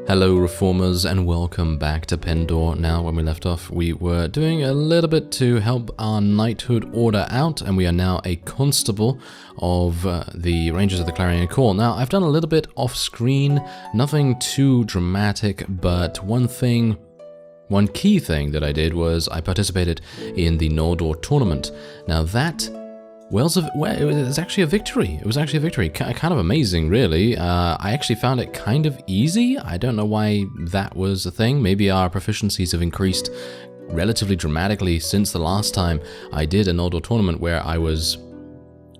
Hello Reformers and welcome back to Pendor. Now, when we left off, we were doing a little bit to help our Knighthood order out, and we are now a constable of the Rangers of the Clarion Call. Now, I've done a little bit off screen, nothing too dramatic, but one key thing that I did was I participated in the Noldor tournament. Now that, well, it was actually a victory. It was actually a victory. Kind of amazing, really. I actually found it kind of easy. I don't know why that was a thing. Maybe our proficiencies have increased relatively dramatically since the last time I did a Noldor tournament where I was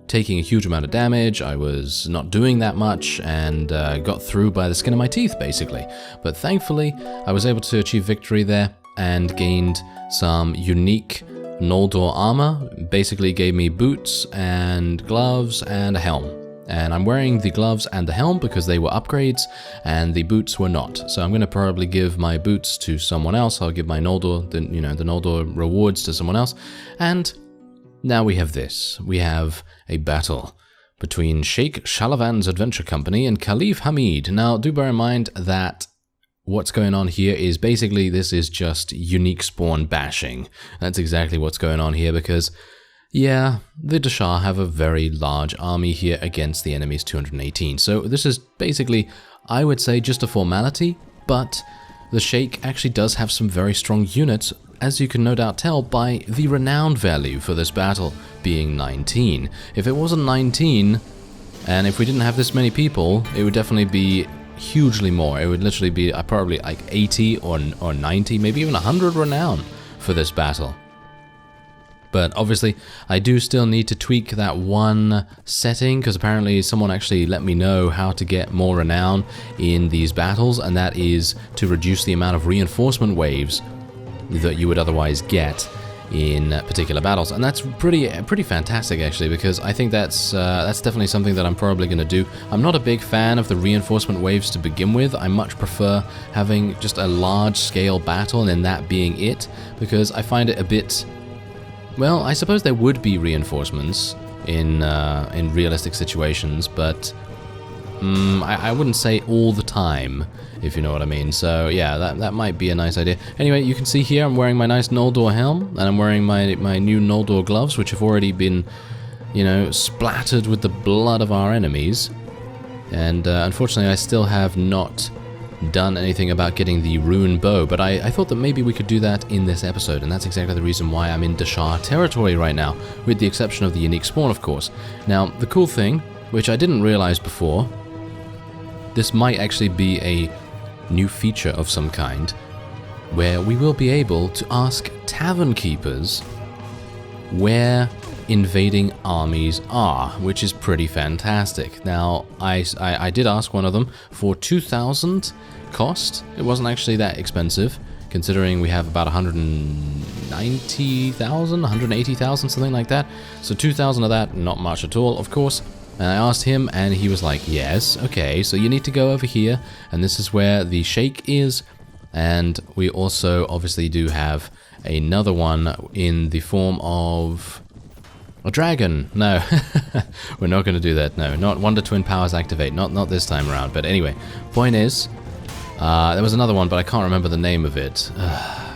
taking a huge amount of damage, I was not doing that much, and got through by the skin of my teeth, basically. But thankfully, I was able to achieve victory there and gained some unique Noldor armor. Basically gave me boots and gloves and a helm. And I'm wearing the gloves and the helm because they were upgrades, and the boots were not. So I'm going to probably give my boots to someone else. I'll give my Noldor, the Noldor rewards to someone else. And now we have this. We have a battle between Sheikh Shalavan's Adventure Company and Caliph Hamid. Now, do bear in mind that what's going on here is basically this is just unique spawn bashing. That's exactly what's going on here because, yeah, the Dashar have a very large army here against the enemy's 218. So this is basically, I would say, just a formality, but the Sheikh actually does have some very strong units, as you can no doubt tell by the renowned value for this battle being 19. If it wasn't 19, and if we didn't have this many people, it would definitely be hugely more. It would literally be probably like 80 or 90, maybe even 100 renown for this battle. But obviously, I do still need to tweak that one setting, because apparently someone actually let me know how to get more renown in these battles, and that is to reduce the amount of reinforcement waves that you would otherwise get in particular battles. And that's pretty fantastic, actually, because I think that's definitely something that I'm probably going to do. I'm not a big fan of the reinforcement waves to begin with. I much prefer having just a large-scale battle and then that being it, because I find it a bit... Well, I suppose there would be reinforcements in realistic situations, but I wouldn't say all the time, if you know what I mean. So yeah, that might be a nice idea. Anyway, you can see here I'm wearing my nice Noldor helm, and I'm wearing my new Noldor gloves, which have already been, splattered with the blood of our enemies. And unfortunately, I still have not done anything about getting the rune bow, but I thought that maybe we could do that in this episode, and that's exactly the reason why I'm in Dashar territory right now, with the exception of the unique spawn, of course. Now, the cool thing, which I didn't realize before, this might actually be a new feature of some kind, where we will be able to ask tavern keepers where invading armies are, which is pretty fantastic. Now, I did ask one of them for 2,000 cost. It wasn't actually that expensive, considering we have about 190,000, 180,000, something like that. So 2,000 of that, not much at all, of course. And I asked him, and he was like, yes, okay, so you need to go over here, and this is where the Sheikh is. And we also obviously do have another one in the form of a dragon. No, we're not going to do that. No, not Wonder Twin Powers activate. Not this time around. But anyway, point is, there was another one, but I can't remember the name of it.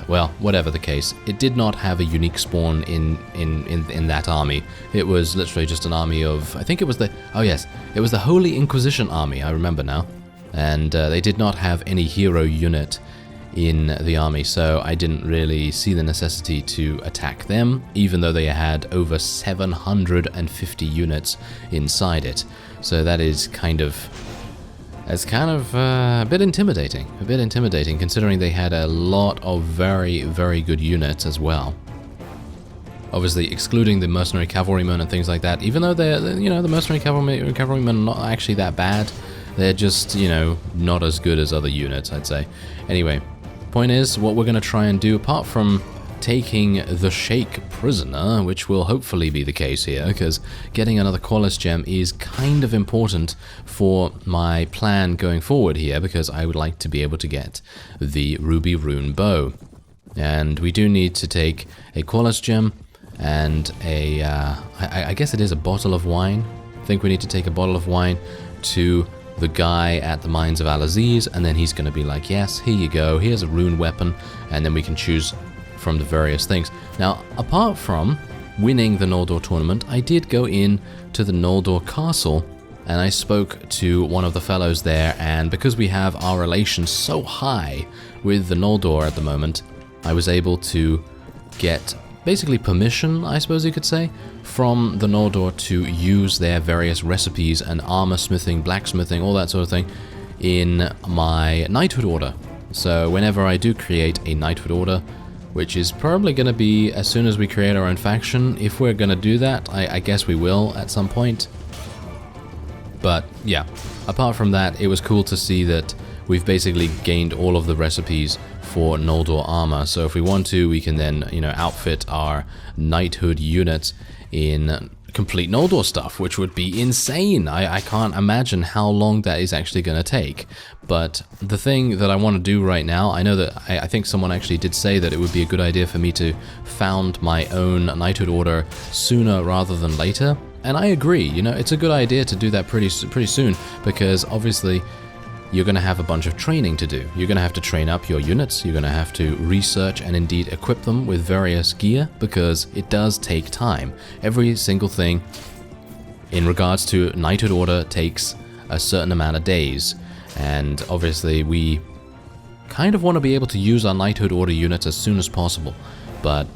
Well, whatever the case, it did not have a unique spawn in that army. It was literally just an army of, I think it was the, oh yes, it was the Holy Inquisition army, I remember now. And they did not have any hero unit in the army, so I didn't really see the necessity to attack them, even though they had over 750 units inside it. So that is kind of... It's kind of a bit intimidating, considering they had a lot of very, very good units as well. Obviously, excluding the mercenary cavalrymen and things like that, even though they're the mercenary cavalrymen are not actually that bad, they're just, not as good as other units, I'd say. Anyway, point is, what we're going to try and do, apart from taking the Sheikh prisoner, which will hopefully be the case here, because getting another Qualis Gem is kind of important for my plan going forward here, because I would like to be able to get the Ruby Rune Bow. And we do need to take a Qualis Gem and I guess it is a bottle of wine. I think we need to take a bottle of wine to the guy at the Mines of Al-Aziz, and then he's going to be like, yes, here you go, here's a rune weapon, and then we can choose from the various things. Now, apart from winning the Noldor tournament, I did go in to the Noldor castle, and I spoke to one of the fellows there, and because we have our relations so high with the Noldor at the moment, I was able to get basically permission, I suppose you could say, from the Noldor to use their various recipes and armor smithing, blacksmithing, all that sort of thing in my knighthood order. So whenever I do create a knighthood order, which is probably going to be as soon as we create our own faction, if we're going to do that, I guess we will at some point. But yeah, apart from that, it was cool to see that we've basically gained all of the recipes for Noldor armor. So if we want to, we can then, outfit our knighthood units in complete Noldor stuff, which would be insane. I can't imagine how long that is actually going to take. But the thing that I want to do right now, I know that I think someone actually did say that it would be a good idea for me to found my own knighthood order sooner rather than later. And I agree, it's a good idea to do that pretty soon, because obviously you're going to have a bunch of training to do. You're going to have to train up your units, you're going to have to research and indeed equip them with various gear, because it does take time. Every single thing in regards to knighthood order takes a certain amount of days, and obviously we kind of want to be able to use our knighthood order units as soon as possible, but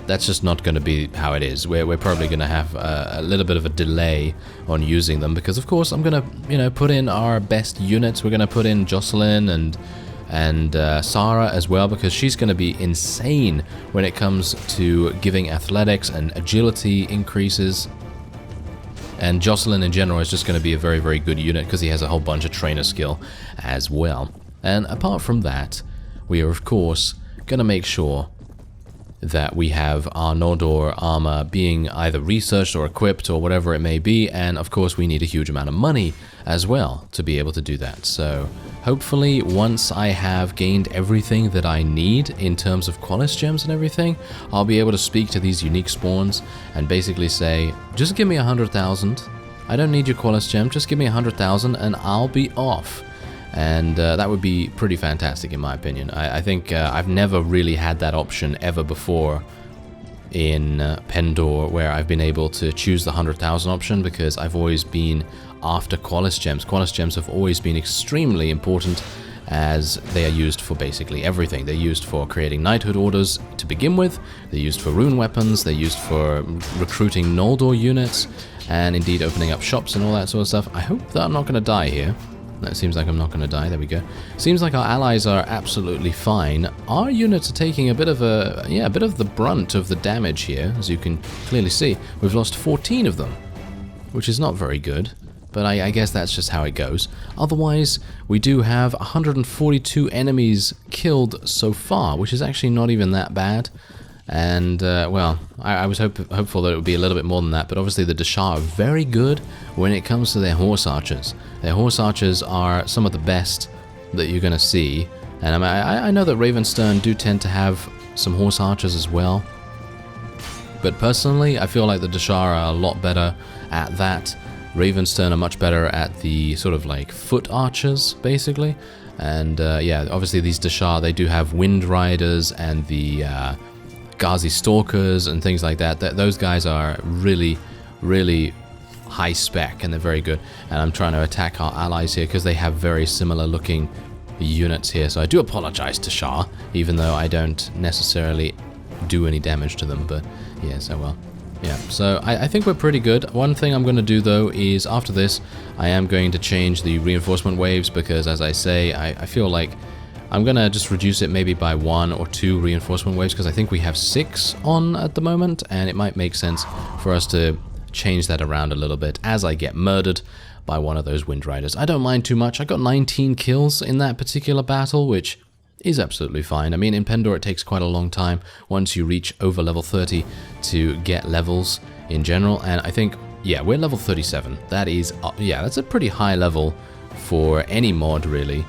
that's just not going to be how it is. We're probably going to have a little bit of a delay on using them, because of course I'm going to, put in our best units. We're going to put in Jocelyn and Sarah as well, because she's going to be insane when it comes to giving athletics and agility increases. And Jocelyn in general is just going to be a very, very good unit, because he has a whole bunch of trainer skill as well. And apart from that, we are of course going to make sure that we have our Noldor armor being either researched or equipped or whatever it may be, and of course we need a huge amount of money as well to be able to do that. So hopefully once I have gained everything that I need in terms of Qualis Gems and everything, I'll be able to speak to these unique spawns and basically say, just give me 100,000, I don't need your Qualis Gem, just give me 100,000 and I'll be off. And that would be pretty fantastic in my opinion. I think I've never really had that option ever before in Pendor, where I've been able to choose the 100,000 option, because I've always been after Qualis Gems. Qualis Gems have always been extremely important, as they are used for basically everything. They're used for creating knighthood orders to begin with, they're used for rune weapons, they're used for recruiting Noldor units, and indeed opening up shops and all that sort of stuff. I hope that I'm not going to die here. That seems like I'm not going to die. There we go. Seems like our allies are absolutely fine. Our units are taking a bit of the brunt of the damage here, as you can clearly see. We've lost 14 of them, which is not very good, but I guess that's just how it goes. Otherwise, we do have 142 enemies killed so far, which is actually not even that bad. And, well, I was hopeful that it would be a little bit more than that, but obviously the Dashar are very good when it comes to their horse archers. Their horse archers are some of the best that you're going to see, and I know that Ravenstern do tend to have some horse archers as well, but personally I feel like the Dashar are a lot better at that. Ravenstern are much better at the sort of like foot archers, basically, and yeah, obviously these Dashar, they do have Wind Riders and the Ghazi Stalkers and things like that. Those guys are really, really high spec, and they're very good. And I'm trying to attack our allies here because they have very similar looking units here. So I do apologize to Shah, even though I don't necessarily do any damage to them. But yes, oh well. Yeah, so I think we're pretty good. One thing I'm going to do though is after this, I am going to change the reinforcement waves, because as I say, I feel like I'm going to just reduce it maybe by 1 or 2 reinforcement waves, because I think we have 6 on at the moment, and it might make sense for us to change that around a little bit as I get murdered by one of those Wind Riders. I don't mind too much. I got 19 kills in that particular battle, which is absolutely fine. I mean, in Pendor it takes quite a long time once you reach over level 30 to get levels in general, and I think, yeah, we're level 37. That is, yeah, that's a pretty high level for any mod, really.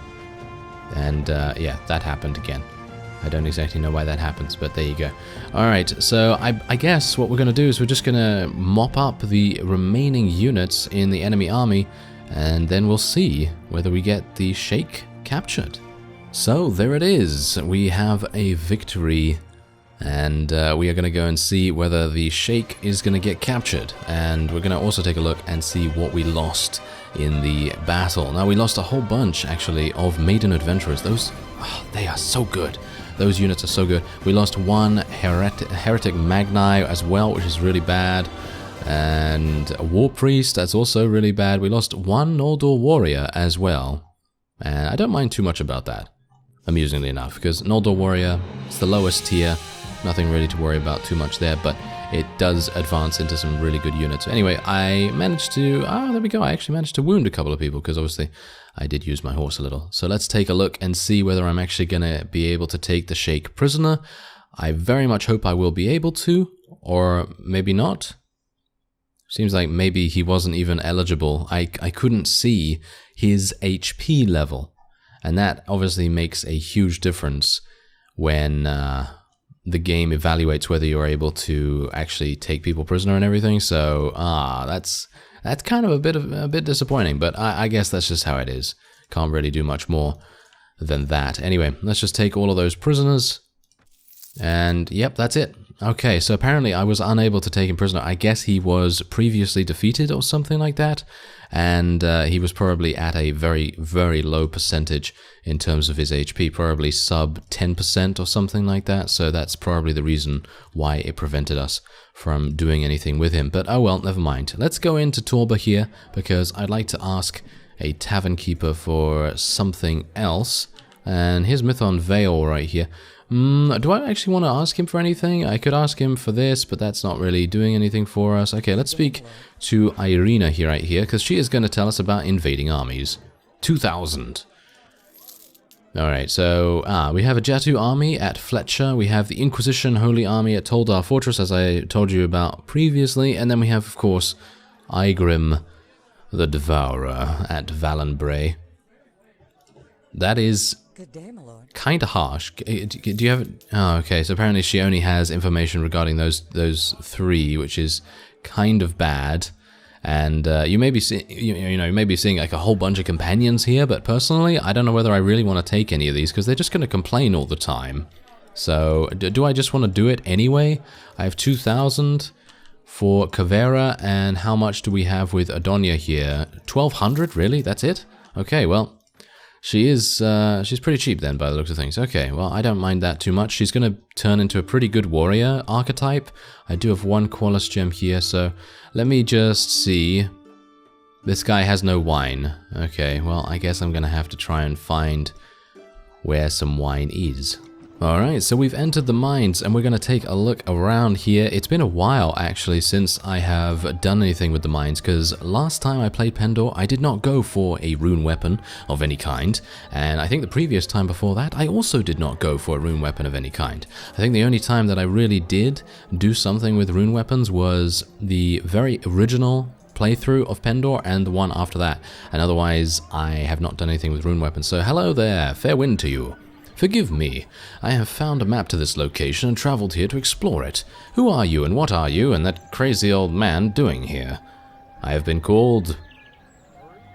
And yeah, that happened again. I don't exactly know why that happens, but there you go. Alright, so I guess what we're going to do is we're just going to mop up the remaining units in the enemy army and then we'll see whether we get the Sheikh captured. So there it is, we have a victory, and we are going to go and see whether the Sheikh is going to get captured, and we're going to also take a look and see what we lost in the battle. Now, we lost a whole bunch actually of maiden adventurers. Those, they are so good. Those units are so good. We lost one heretic Magni as well, which is really bad. And a War Priest, that's also really bad. We lost one Noldor Warrior as well. And I don't mind too much about that, amusingly enough, because Noldor Warrior, it's the lowest tier. Nothing really to worry about too much there, but it does advance into some really good units. Anyway, I managed to... there we go. I actually managed to wound a couple of people, because obviously I did use my horse a little. So let's take a look and see whether I'm actually going to be able to take the Sheikh prisoner. I very much hope I will be able to, or maybe not. Seems like maybe he wasn't even eligible. I couldn't see his HP level. And that obviously makes a huge difference when the game evaluates whether you're able to actually take people prisoner and everything. So that's kind of a bit disappointing, but I guess that's just how it is. Can't really do much more than that. Anyway, let's just take all of those prisoners. And yep, that's it. Okay, so apparently I was unable to take him prisoner. I guess he was previously defeated or something like that. And he was probably at a very, very low percentage in terms of his HP, probably sub 10% or something like that. So that's probably the reason why it prevented us from doing anything with him. But oh well, never mind. Let's go into Torba here, because I'd like to ask a tavern keeper for something else. And here's Mython Vale right here. Do I actually want to ask him for anything? I could ask him for this, but that's not really doing anything for us. Okay, let's speak to Irina here, right here, because she is going to tell us about invading armies. 2,000. Alright, so we have a Jatu army at Fletcher. We have the Inquisition Holy Army at Toldar Fortress, as I told you about previously. And then we have, of course, Igrim the Devourer at Valenbray. That is... Good day, my lord. Kind of harsh. Do you have... Oh, okay. So apparently she only has information regarding those three, which is kind of bad. And you may be you may be seeing like a whole bunch of companions here, but personally, I don't know whether I really want to take any of these because they're just going to complain all the time. So do I just want to do it anyway? I have 2,000 for Kavera, and how much do we have with Adonia here? 1,200, really? That's it? Okay, well. She's pretty cheap then by the looks of things. Okay, well, I don't mind that too much. She's going to turn into a pretty good warrior archetype. I do have one Qualis Gem here, so let me just see. This guy has no wine. Okay, well, I guess I'm going to have to try and find where some wine is. Alright, so we've entered the mines and we're going to take a look around here. It's been a while actually since I have done anything with the mines, because last time I played Pendor I did not go for a rune weapon of any kind, and I think the previous time before that I also did not go for a rune weapon of any kind. I think the only time that I really did do something with rune weapons was the very original playthrough of Pendor and the one after that, and otherwise I have not done anything with rune weapons. So hello there, fair wind to you. Forgive me, I have found a map to this location and traveled here to explore it. Who are you and what are you and that crazy old man doing here? I have been called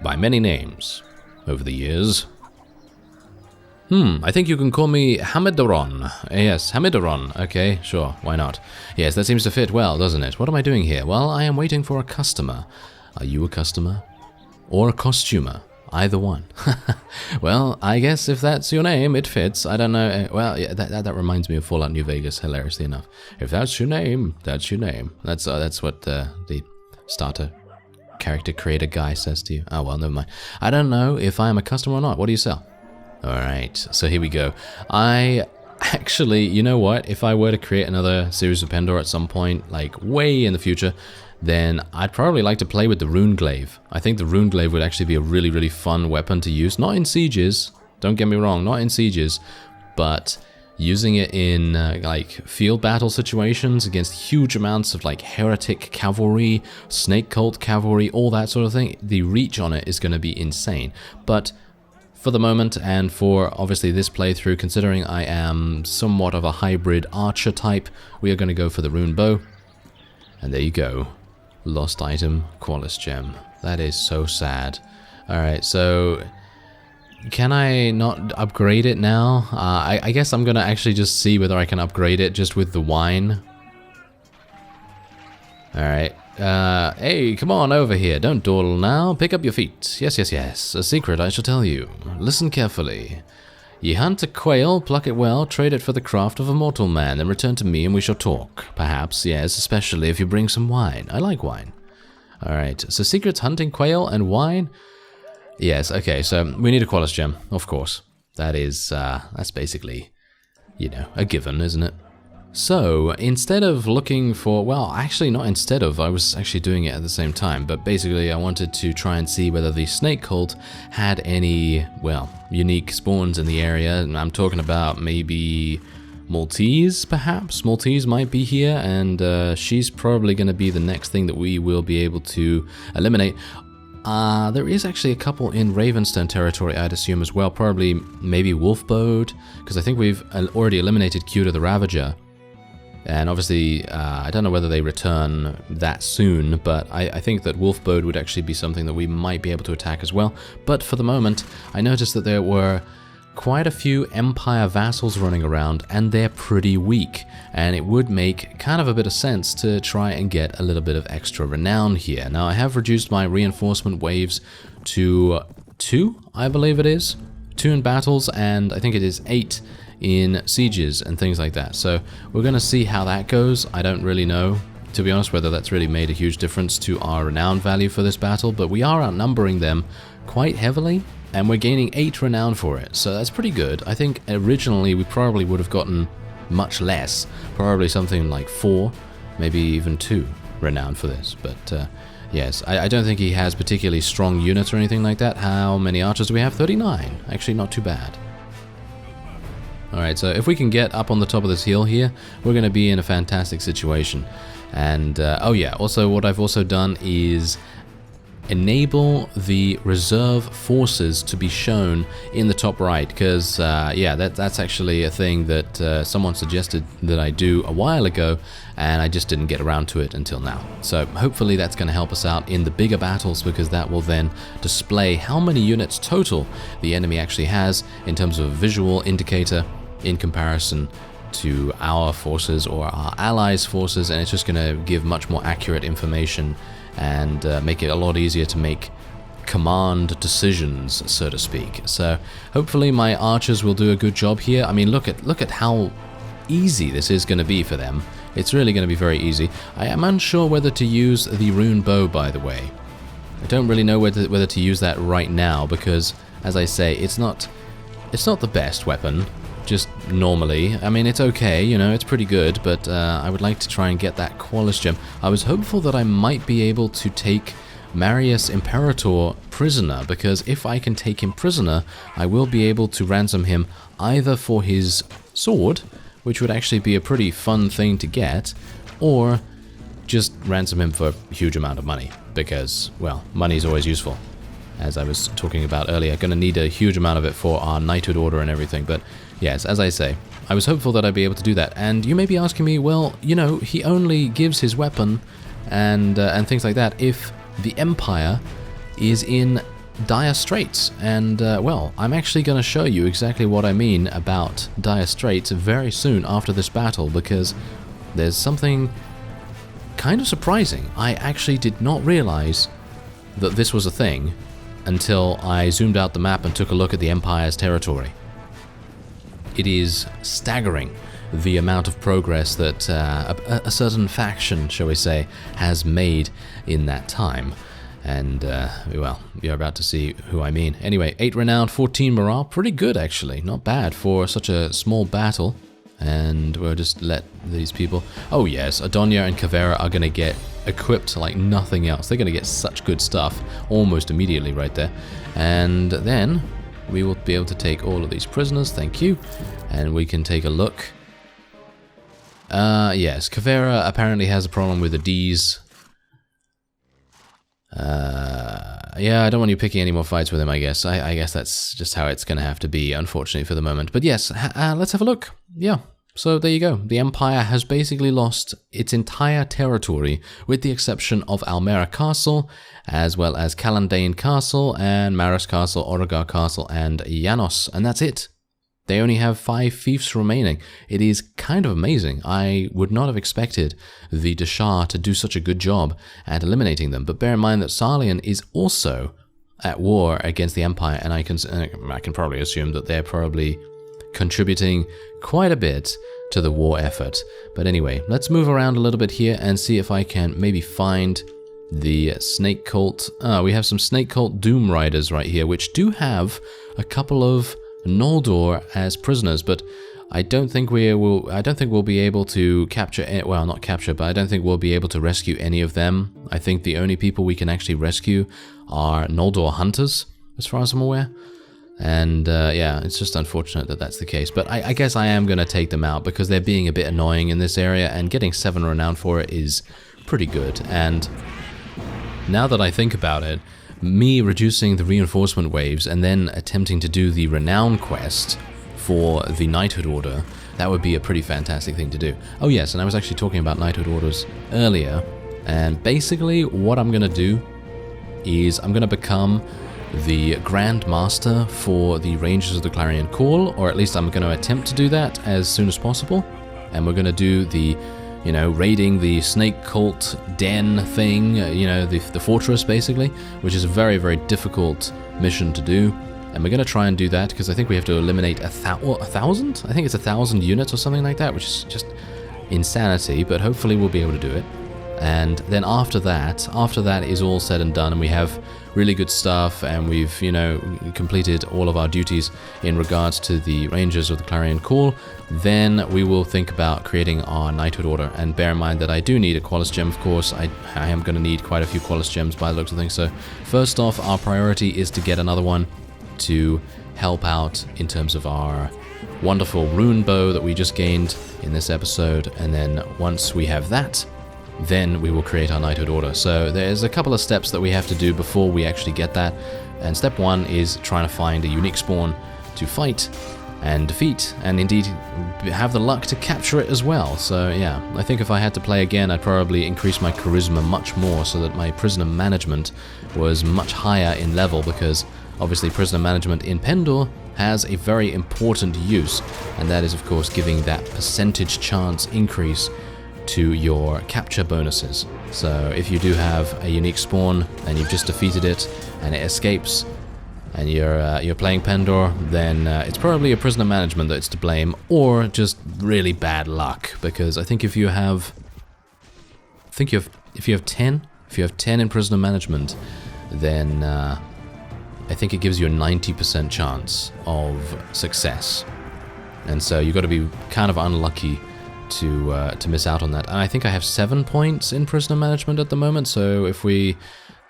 by many names over the years. I think you can call me Hamidoron. Yes, Hamidoron. Okay, sure, why not? Yes, that seems to fit well, doesn't it? What am I doing here? Well, I am waiting for a customer. Are you a customer? Or a costumer? Either one. Well, I guess if that's your name, it fits. I don't know. Well, yeah, that reminds me of Fallout New Vegas, hilariously enough. If that's your name, that's your name. That's what the starter character creator guy says to you. Oh, well, never mind. I don't know if I am a customer or not. What do you sell? Alright, so here we go. I actually, you know what? If I were to create another series of Pendor at some point, like way in the future, then I'd probably like to play with the rune glaive. I think the rune glaive would actually be a really, really fun weapon to use. Not in sieges, don't get me wrong, not in sieges, but using it in like field battle situations against huge amounts of like heretic cavalry, snake cult cavalry, all that sort of thing. The reach on it is going to be insane. But for the moment, and for obviously this playthrough, considering I am somewhat of a hybrid archer type, we are going to go for the rune bow. And there you go. Lost item, Qualis Gem. That is so sad. Alright, so can I not upgrade it now? I guess I'm gonna actually just see whether I can upgrade it just with the wine. Alright. Hey, come on over here. Don't dawdle now. Pick up your feet. Yes, yes, yes. A secret I shall tell you. Listen carefully. Ye hunt a quail, pluck it well, trade it for the craft of a mortal man, then return to me and we shall talk. Perhaps, yes, especially if you bring some wine. I like wine. Alright, so secrets, hunting, quail, and wine? Yes, okay, so we need a Qualis Gem, of course. That is, that's basically, you know, a given, isn't it? So, instead of looking for, well, actually not instead of, I was actually doing it at the same time, but basically I wanted to try and see whether the snake cult had any, well, unique spawns in the area, and I'm talking about maybe Maltese, perhaps? Maltese might be here, and she's probably going to be the next thing that we will be able to eliminate. There is actually a couple in Ravenstone territory, I'd assume as well, probably maybe Wolfbode, because I think we've already eliminated Cuda the Ravager. And obviously, I don't know whether they return that soon, but I think that Wolfbode would actually be something that we might be able to attack as well. But for the moment, I noticed that there were quite a few Empire vassals running around, and they're pretty weak. And it would make kind of a bit of sense to try and get a little bit of extra renown here. Now, I have reduced my reinforcement waves to 2, I believe it is. 2 in battles, and I think it is 8 in sieges and things like that. So we're going to see how that goes. I don't really know, to be honest, whether that's really made a huge difference to our renown value for this battle, but we are outnumbering them quite heavily, and we're gaining 8 renown for it, so that's pretty good. I think originally we probably would have gotten much less, probably something like 4, maybe even 2 renown for this, but yes, I don't think he has particularly strong units or anything like that. How many archers do we have? 39. Actually, not too bad. Alright, so if we can get up on the top of this hill here, we're going to be in a fantastic situation. And, oh yeah, also what I've also done is enable the reserve forces to be shown in the top right, because, yeah, that's actually a thing that someone suggested that I do a while ago, and I just didn't get around to it until now. So hopefully that's going to help us out in the bigger battles, because that will then display how many units total the enemy actually has in terms of a visual indicator in comparison to our forces or our allies' forces, and it's just going to give much more accurate information and make it a lot easier to make command decisions, so to speak. So hopefully my archers will do a good job here. I mean, look at how easy this is going to be for them. It's really going to be very easy. I am unsure whether to use the rune bow, by the way. I don't really know whether to use that right now, because, as I say, it's not the best weapon. Just normally. I mean, it's okay, you know, it's pretty good, but I would like to try and get that Qualis Gem. I was hopeful that I might be able to take Marius Imperator prisoner, because if I can take him prisoner, I will be able to ransom him either for his sword, which would actually be a pretty fun thing to get, or just ransom him for a huge amount of money, because, well, money's always useful. As I was talking about earlier, going to need a huge amount of it for our Knighthood order and everything, but yes, as I say, I was hopeful that I'd be able to do that. And you may be asking me, well, you know, he only gives his weapon and things like that if the Empire is in dire straits. And, well, I'm actually going to show you exactly what I mean about dire straits very soon after this battle, because there's something kind of surprising. I actually did not realize that this was a thing until I zoomed out the map and took a look at the Empire's territory. It is staggering the amount of progress that a certain faction, shall we say, has made in that time. And, well, you're about to see who I mean. Anyway, 8 renown, 14 morale. Pretty good, actually. Not bad for such a small battle. And we'll just let these people... Oh, yes, Adonia and Kavera are going to get equipped like nothing else. They're going to get such good stuff almost immediately right there. And then we will be able to take all of these prisoners. Thank you. And we can take a look. Yes, Kavera apparently has a problem with the D's. Yeah, I don't want you picking any more fights with him, I guess. I guess that's just how it's going to have to be, unfortunately, for the moment. But yes, let's have a look. Yeah, So there you go. The Empire has basically lost its entire territory, with the exception of Almera Castle, as well as Calandane Castle, and Maris Castle, Origar Castle, and Janos, and that's it. They only have 5 fiefs remaining. It is kind of amazing. I would not have expected the Deshar to do such a good job at eliminating them, but bear in mind that Sarlian is also at war against the Empire, and I can probably assume that they're probably contributing quite a bit to the war effort. But anyway, let's move around a little bit here and see if I can maybe find the Snake Cult. We have some Snake Cult Doom Riders right here, which do have a couple of Noldor as prisoners, but I don't think we'll be able to capture, well, not capture, but I don't think we'll be able to rescue any of them. I think the only people we can actually rescue are Noldor hunters, as far as I'm aware. And yeah, it's just unfortunate that that's the case. But I guess I am going to take them out because they're being a bit annoying in this area, and getting 7 renown for it is pretty good. And now that I think about it, me reducing the reinforcement waves and then attempting to do the renown quest for the Knighthood order, that would be a pretty fantastic thing to do. Oh yes, and I was actually talking about Knighthood orders earlier, and basically what I'm going to do is I'm going to become the Grand Master for the Rangers of the Clarion Call, or at least I'm going to attempt to do that as soon as possible. And we're going to do the, you know, raiding the Snake Cult den thing, you know, the fortress basically, which is a very, very difficult mission to do. And we're going to try and do that because I think we have to eliminate 1,000? I think it's 1,000 units or something like that, which is just insanity, but hopefully we'll be able to do it. And then after that is all said and done, and we have really good stuff, and we've, you know, completed all of our duties in regards to the Rangers of the Clarion Call, then we will think about creating our Knighthood order. And bear in mind that I do need a Qualis Gem, of course. I am going to need quite a few Qualis Gems by the looks of things. So first off, our priority is to get another one to help out in terms of our wonderful rune bow that we just gained in this episode. And then once we have that, then we will create our Knighthood order. So there's a couple of steps that we have to do before we actually get that. And step 1 is trying to find a unique spawn to fight and defeat, and indeed have the luck to capture it as well. So yeah, I think if I had to play again, I'd probably increase my charisma much more so that my prisoner management was much higher in level, because obviously prisoner management in Pendor has a very important use, and that is of course giving that percentage chance increase to your capture bonuses. So if you do have a unique spawn and you've just defeated it and it escapes and you're playing Pendor, then it's probably a prisoner management that's to blame, or just really bad luck. Because I think if you have 10 in prisoner management, then I think it gives you a 90% chance of success. And so you've got to be kind of unlucky to miss out on that. And I think I have 7 points in prisoner management at the moment, so if we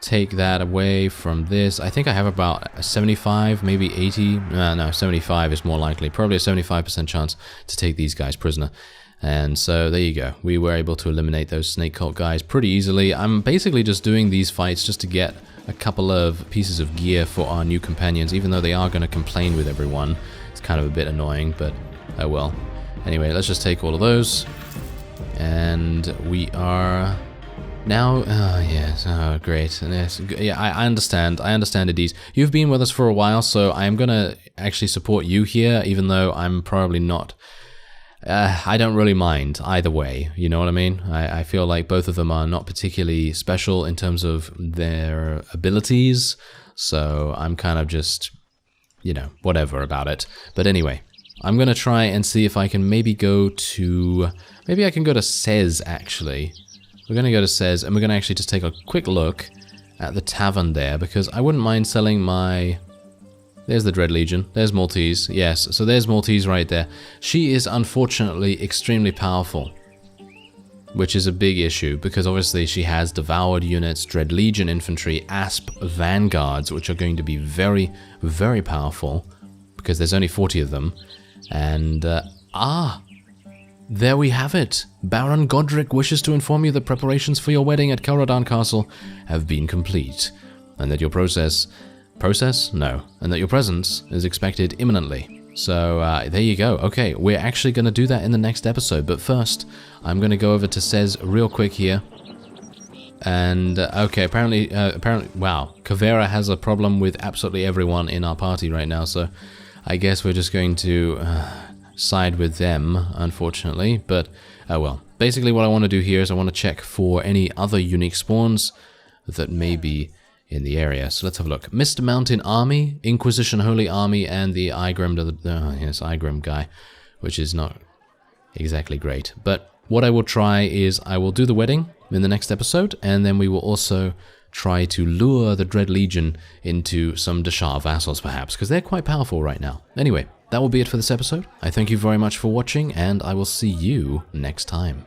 take that away from this, I think I have about a 75, maybe 80, no, 75 is more likely, probably a 75% chance to take these guys prisoner. And so there you go, we were able to eliminate those Snake Cult guys pretty easily. I'm basically just doing these fights just to get a couple of pieces of gear for our new companions, even though they are going to complain with everyone. It's kind of a bit annoying, but oh well. Anyway, let's just take all of those, and we are now, yes, oh great, yes, yeah, I understand Adiz. You've been with us for a while, so I am gonna actually support you here, even though I'm probably not, I don't really mind either way, you know what I mean? I feel like both of them are not particularly special in terms of their abilities, so I'm kind of just, you know, whatever about it. But anyway, I'm going to try and see if I can maybe go to... Maybe I can go to Sez, actually. We're going to go to Sez, and we're going to actually just take a quick look at the tavern there, because I wouldn't mind selling my... There's the Dread Legion. There's Maltese. Yes, so there's Maltese right there. She is unfortunately extremely powerful, which is a big issue, because obviously she has Devoured units, Dread Legion infantry, Asp Vanguards, which are going to be very, very powerful, because there's only 40 of them. And, there we have it. Baron Godric wishes to inform you that preparations for your wedding at Caravan Castle have been complete, and that your and that your presence is expected imminently. So there you go. Okay, we're actually going to do that in the next episode. But first, I'm going to go over to Cez real quick here. And okay, apparently, wow, Kavera has a problem with absolutely everyone in our party right now. So I guess we're just going to side with them, unfortunately. But oh well. Basically, what I want to do here is I want to check for any other unique spawns that may be in the area. So let's have a look. Mr. Mountain Army, Inquisition Holy Army, and the Igrim guy, which is not exactly great. But what I will try is I will do the wedding in the next episode, and then we will also try to lure the Dread Legion into some Dashar vassals, perhaps, because they're quite powerful right now. Anyway, that will be it for this episode. I thank you very much for watching, and I will see you next time.